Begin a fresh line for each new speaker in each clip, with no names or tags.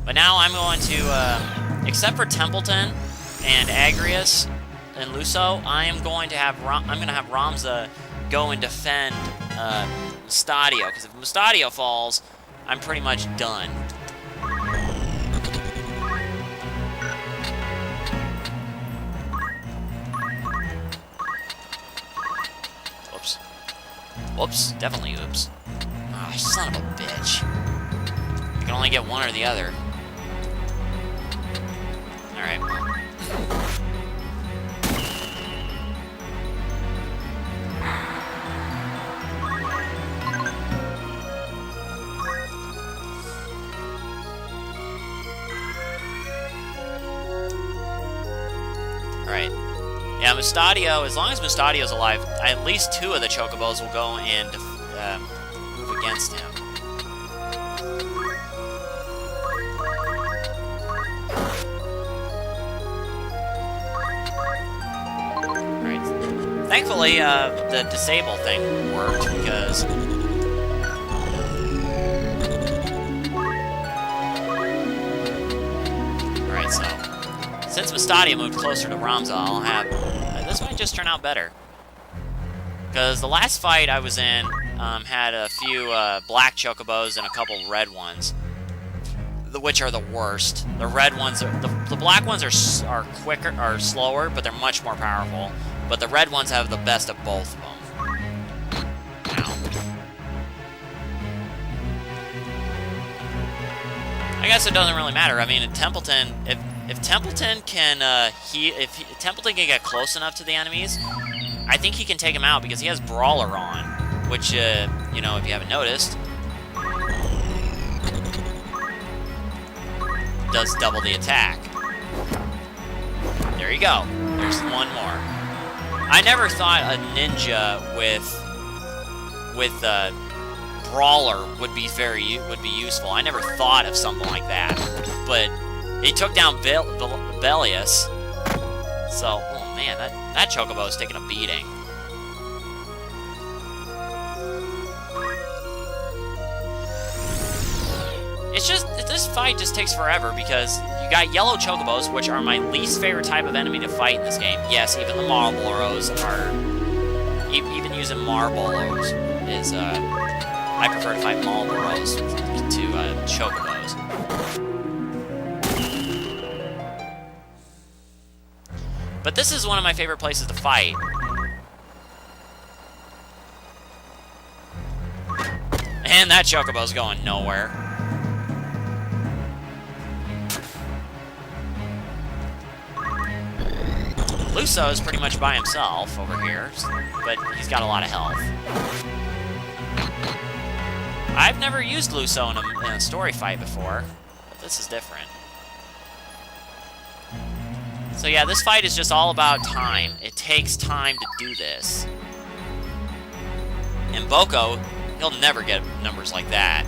But now I'm going to, except for Templeton and Agrius and Luso, I'm going to have Ramza go and defend Mustadio, because if Mustadio falls, I'm pretty much done. Oops. Whoops, definitely oops. Ah, oh, son of a bitch. You can only get one or the other. Alright. Alright. Yeah, Mustadio, as long as Mustadio's alive, at least 2 of the Chocobos will go and move against him. Alright. Thankfully, the disable thing worked, because... Alright, so... Since Mustadio moved closer to Ramza, I'll have... this might just turn out better. Because the last fight I was in had a few black Chocobos and a couple red ones, which are the worst. The red ones are... The black ones are quicker, are slower, but they're much more powerful. But the red ones have the best of both of them. Ow. I guess it doesn't really matter. I mean, Templeton... If Templeton can Templeton can get close enough to the enemies, I think he can take him out because he has Brawler on, which you know, if you haven't noticed, does double the attack. There you go. There's one more. I never thought a ninja with Brawler would be useful. I never thought of something like that, but. He took down Belius. So, oh man, that Chocobo is taking a beating. It's just, this fight just takes forever because you got yellow Chocobos, which are my least favorite type of enemy to fight in this game. Yes, even the Marlboros are... Even using Marlboros is, I prefer to fight Marlboros to Chocobos. But this is one of my favorite places to fight. And that Chocobo's going nowhere. Luso is pretty much by himself over here, but he's got a lot of health. I've never used Luso in a story fight before, but this is different. So yeah, this fight is just all about time. It takes time to do this. And Boko, he'll never get numbers like that.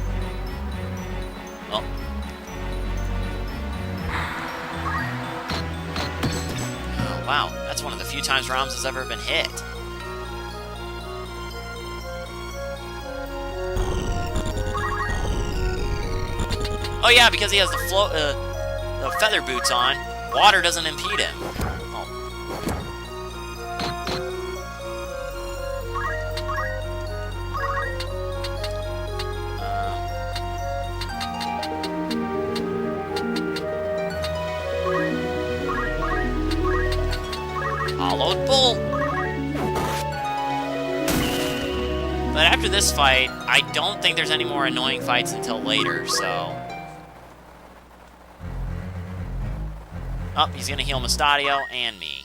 Oh. Oh, wow, that's one of the few times Rams has ever been hit. Oh yeah, because he has the feather boots on. Water doesn't impede him. Oh. Hollowed Bull. But after this fight, I don't think there's any more annoying fights until later, so... Oh, he's gonna heal Mustadio and me.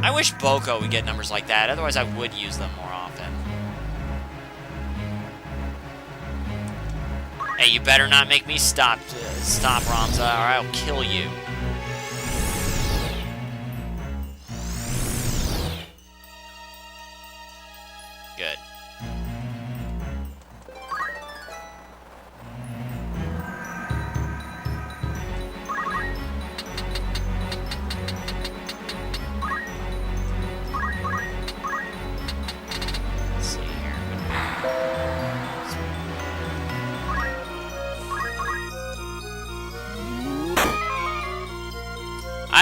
I wish Boko would get numbers like that, otherwise I would use them more often. Hey, you better not make me stop Ramza, or I'll kill you. Good.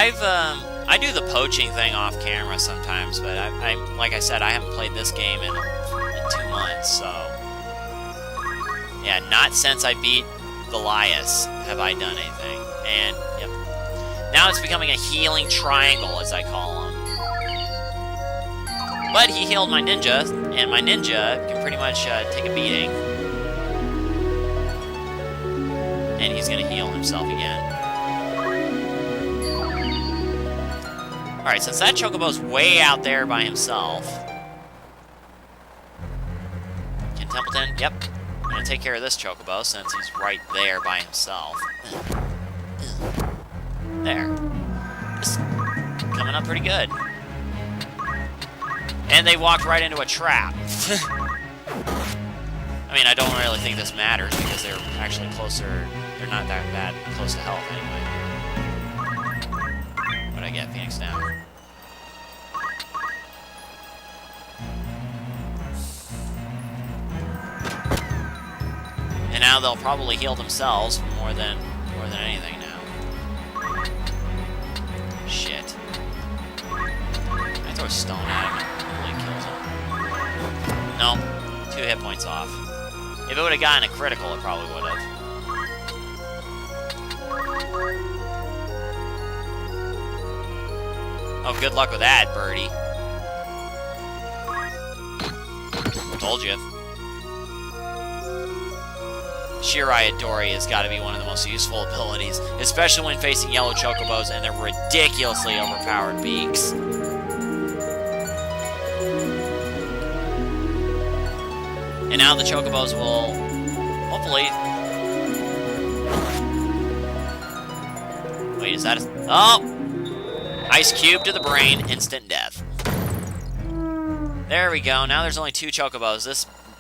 I do the poaching thing off camera sometimes, but I like I said, I haven't played this game in 2 months, so yeah, not since I beat Goliath have I done anything. And yep, now it's becoming a healing triangle, as I call them. But he healed my ninja, and my ninja can pretty much take a beating, and he's gonna heal himself again. Alright, since that Chocobo's way out there by himself... Can Templeton? Yep. I'm gonna take care of this Chocobo since he's right there by himself. There. This is coming up pretty good. And they walked right into a trap. I mean, I don't really think this matters because they're actually closer... They're not that bad close to health anyway. What'd I get? Phoenix down. And now they'll probably heal themselves more than anything now. Shit. I throw a stone at him and it really kills him. No, 2 hit points off. If it would have gotten a critical, it probably would have. Oh, good luck with that, birdie. Told you. Shirai Adori has got to be one of the most useful abilities, especially when facing yellow Chocobos and their ridiculously overpowered beaks. And now the Chocobos will, hopefully... Wait, is that a... Oh! Ice Cube to the brain, instant death. There we go, now there's only 2 Chocobos.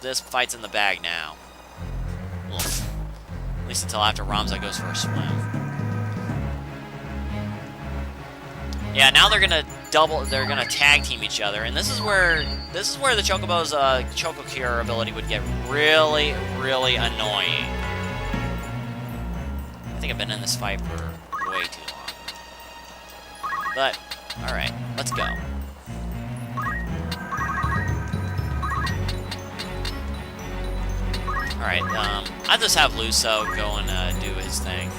This fight's in the bag now. Oof. At least until after Ramza goes for a swim. Yeah, now they're gonna tag team each other, and this is where the Chocobo's Choco Cure ability would get really, really annoying. I think I've been in this fight for way too long. But, alright, let's go. Alright, I'll just have Luso go and do his thing.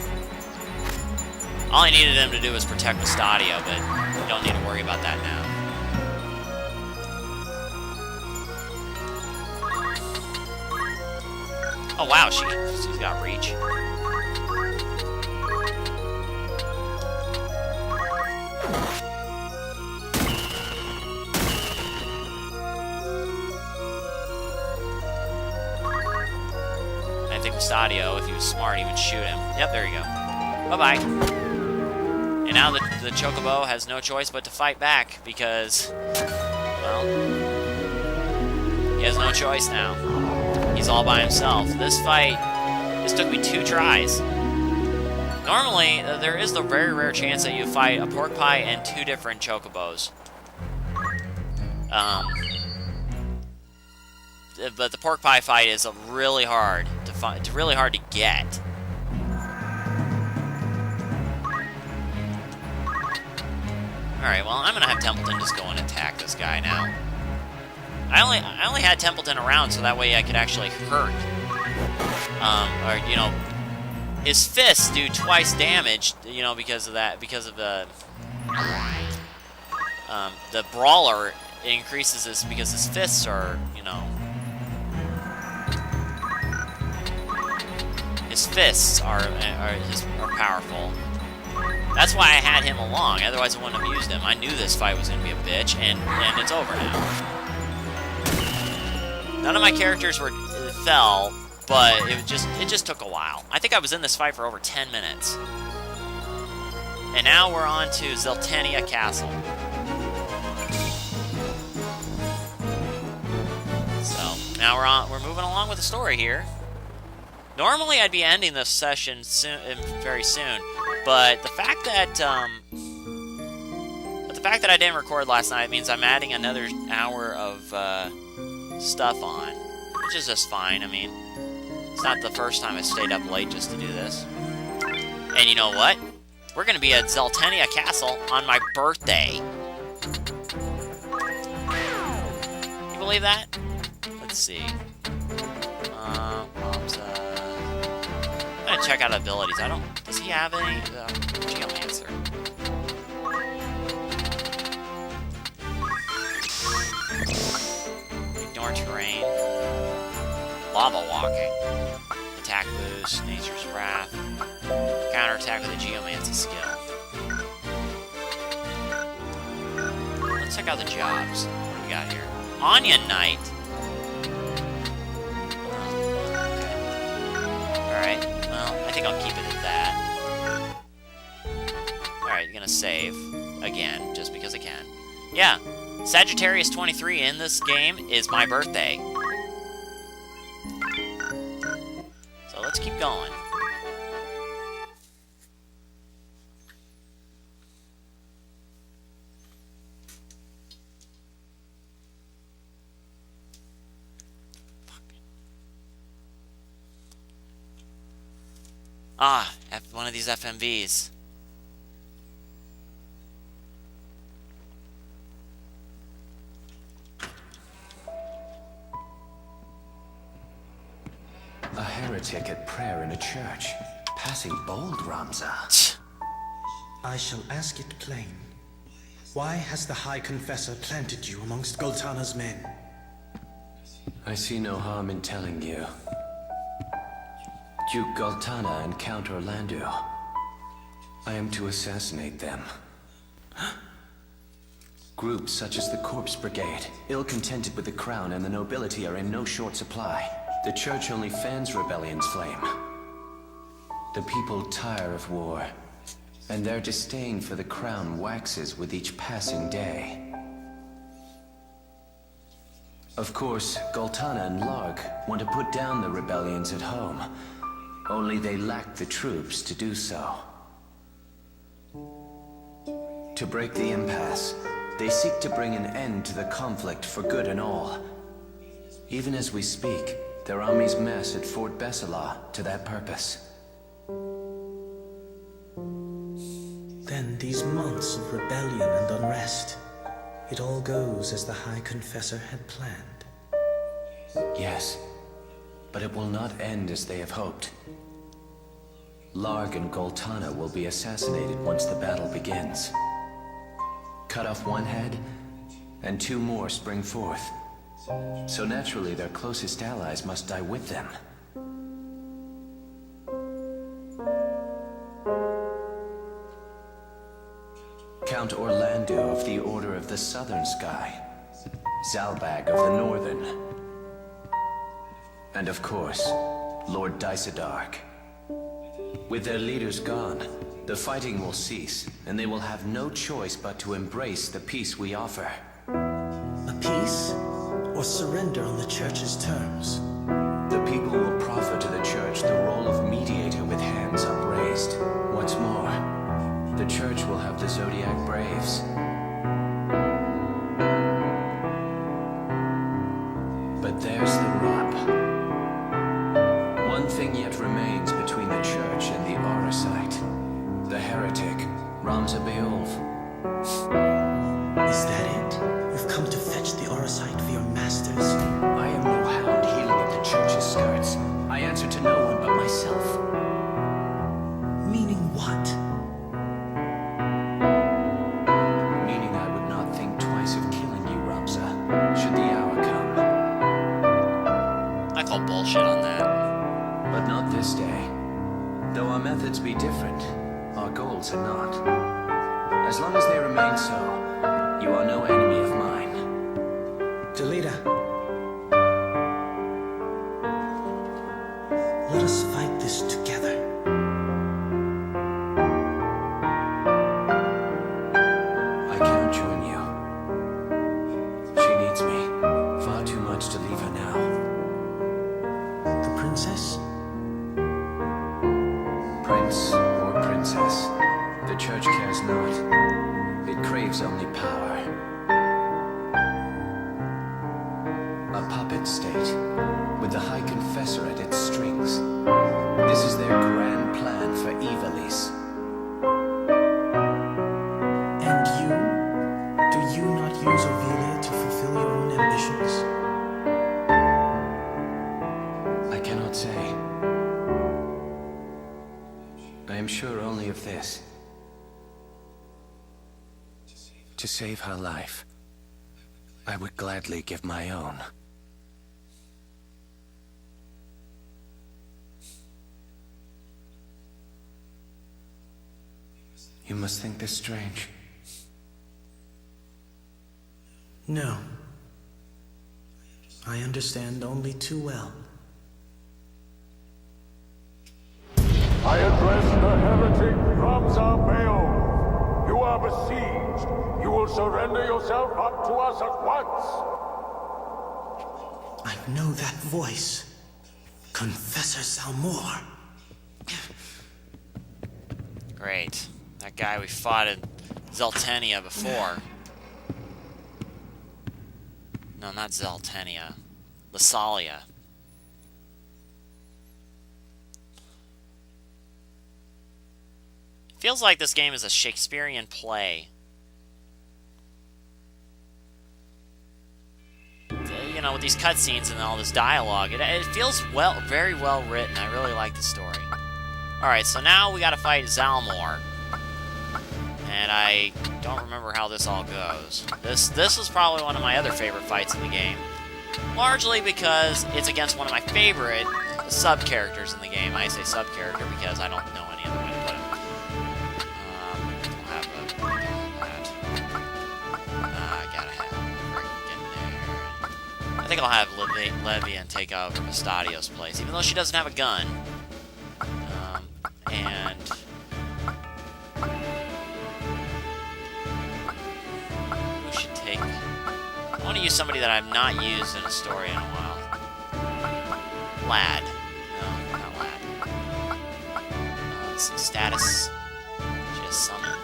All I needed him to do was protect Mustadio, but we don't need to worry about that now. Oh wow, she's got reach. I think Mustadio, if he was smart, he would shoot him. Yep, there you go. Bye-bye. And now the Chocobo has no choice but to fight back because, well, he has no choice now. He's all by himself. This took me 2 tries. Normally, there is the very rare chance that you fight a pork pie and 2 different Chocobos. But the pork pie fight is really hard to find. It's really hard to get. Alright, well, I'm gonna have Templeton just go and attack this guy now. I only had Templeton around so that way I could actually hurt. Or, you know, his fists do twice damage, you know, because of that, because of the brawler increases this because his fists are, you know, his fists are powerful. That's why I had him along, otherwise I wouldn't have used him. I knew this fight was going to be a bitch, and it's over now. None of my characters fell, but it just took a while. I think I was in this fight for over 10 minutes. And now we're on to Zeltenia Castle. So, now we're moving along with the story here. Normally I'd be ending this session very soon, but the fact that I didn't record last night means I'm adding another hour of stuff on, which is just fine. I mean, it's not the first time I stayed up late just to do this. And you know what? We're going to be at Zeltenia Castle on my birthday. You believe that? Let's see. I'm going to check out abilities. Does he have any? Geomancer. Ignore terrain. Lava walking. Attack boost. Nature's wrath. Counterattack with a geomancy skill. Let's check out the jobs. What do we got here? Onion Knight. Alright, well, I think I'll keep it at that. Alright, gonna save. Again, just because I can. Yeah, Sagittarius 23 in this game is my birthday. So let's keep going. Ah, one of these FMVs.
A heretic at prayer in a church. Passing bold, Ramza.
I shall ask it plain. Why has the High Confessor planted you amongst Goltana's men?
I see no harm in telling you. Duke Goltana and Count Orlando. I am to assassinate them. Groups such as the Corpse Brigade, ill-contented with the crown and the nobility, are in no short supply. The church only fans rebellion's flame. The people tire of war, and their disdain for the crown waxes with each passing day. Of course, Goltana and Larg want to put down the rebellions at home. Only they lack the troops to do so. To break the impasse, they seek to bring an end to the conflict for good and all. Even as we speak, their armies mass at Fort Besala to that purpose.
Then these months of rebellion and unrest, it all goes as the High Confessor had planned.
Yes, but it will not end as they have hoped. Larg and Goltana will be assassinated once the battle begins. Cut off one head, and two more spring forth. So naturally their closest allies must die with them. Count Orlando of the Order of the Southern Sky, Zalbag of the Northern, and of course, Lord Dysadark. With their leaders gone, the fighting will cease, and they will have no choice but to embrace the peace we offer.
A peace? Or surrender on the Church's terms?
The people will proffer to the Church the role of mediator with hands upraised. What's more, the Church will have the Zodiac Braves. But there's the rub. One thing yet remains between the Church and the Aurosite. The heretic, Ramza Beolv.
Is that it? You've come to fetch the Aurosite for your masters?
I am no hound healing at the Church's skirts. I answer to no one but myself.
Meaning what?
Meaning I would not think twice of killing you, Ramza, should the hour come.
I call bullshit on that.
But not this day. Though our methods be different, our goals are not. As long as they remain so, you are no enemy of mine.
Delita. Let us fight this together.
I cannot join you. She needs me. Far too much to leave her now.
The princess?
Prince or princess, the Church cares not. It craves only power. A puppet state, with the High Confessor at its strings. This is their grand plan for Ivalice. with this. To save her life, I would gladly give my own. You must think this strange.
No. I understand only too well.
I address the heretic Ramza Bayo. You are besieged. You will surrender yourself up to us at once.
I know that voice. Confessor Salmor.
Great. That guy we fought in Zeltenia before. No, not Zeltenia. Lasalia. Feels like this game is a Shakespearean play. You know, with these cutscenes and all this dialogue, it feels very well written. I really like the story. Alright, so now we gotta fight Zalmor. And I don't remember how this all goes. This is probably one of my other favorite fights in the game. Largely because it's against one of my favorite sub-characters in the game. I say sub-character because I don't know any other way to put him. I'll have that. I gotta have get there. I think I'll have Levian take over Mustadio's place, even though she doesn't have a gun. And who should take? I want to use somebody that I've not used in a story in a while. Lad. No, not Lad. Some status. Just summon.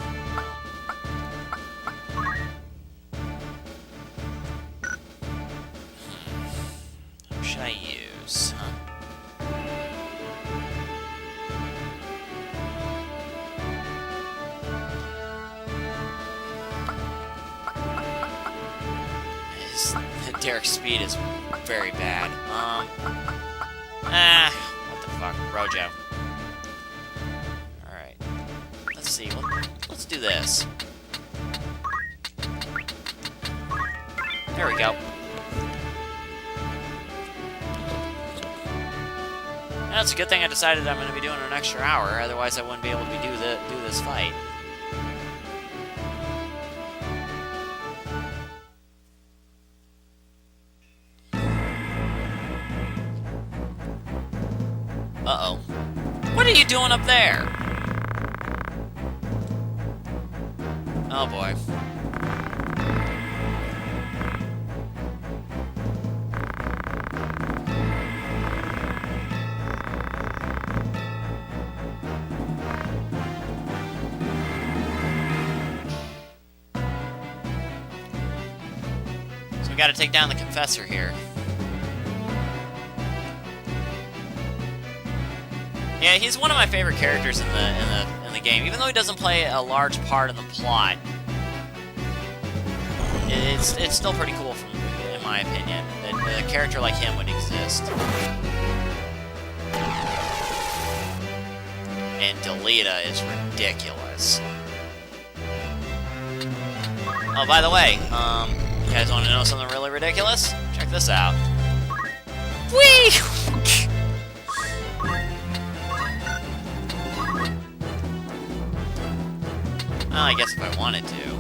Who should I use? Huh? Derek's speed is very bad. What the fuck? Rojo. Alright. Let's see. Let's do this. There we go. That's a good thing I decided I'm going to be doing an extra hour, otherwise I wouldn't be able to do this fight. Uh-oh. What are you doing up there? Oh, boy. So we gotta take down the Confessor here. Yeah, he's one of my favorite characters in the game. Even though he doesn't play a large part in the plot, it's still pretty cool, in my opinion, that a character like him would exist. And Delita is ridiculous. Oh, by the way, you guys want to know something really ridiculous? Check this out. Whee! Well, I guess if I wanted to.